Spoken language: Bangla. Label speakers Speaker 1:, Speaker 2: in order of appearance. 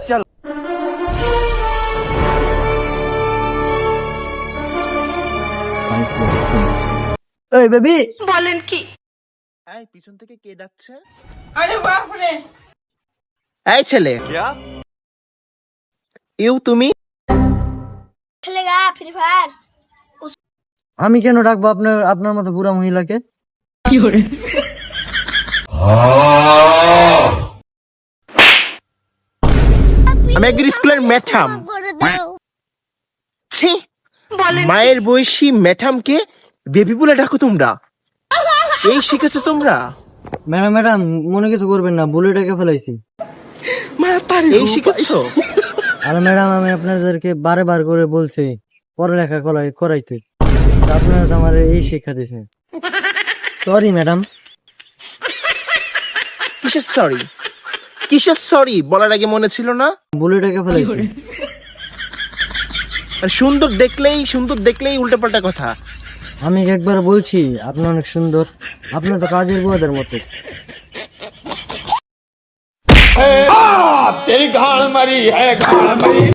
Speaker 1: চলো এই বেবি
Speaker 2: বলেন কি?
Speaker 3: এই পিছন থেকে কে ডাকছে?
Speaker 2: আরে বাপ রে!
Speaker 3: এই ছেলে, তুমি
Speaker 4: খেলেগা ফ্রি ফায়ার।
Speaker 1: আমি কেন ডাকবো আপনার মতো বুড়া মহিলাকে?
Speaker 3: আমি একদিন স্কুলের ম্যাডাম। ছি, মায়ের বয়সী ম্যাডামকে বেবি বলে ডাকো তোমরা? এই শিখেছো তোমরা?
Speaker 1: ম্যাডাম মনে কিছু করবেন না, বুলেটাকে ফেলাইছি।
Speaker 3: এই শিখেছো?
Speaker 1: আর ম্যাডাম আমি আপনাদেরকে বারে করে বলছি পড়ালেখা করাইতে, আপনারা তো আমার এই শিক্ষা দিছে। Sorry madam.
Speaker 3: কিসের সরি বলার আগে মনে ছিল না?
Speaker 1: বুলেটাকে ফেলাইছি।
Speaker 3: আর সুন্দর দেখলেই উল্টাপাল্টা কথা।
Speaker 1: আমি একবার বলছি আপনি অনেক সুন্দর, আপনি তো কাজের বুয়াদের মতো।
Speaker 5: तेरी गाल मरी है गाल मरी।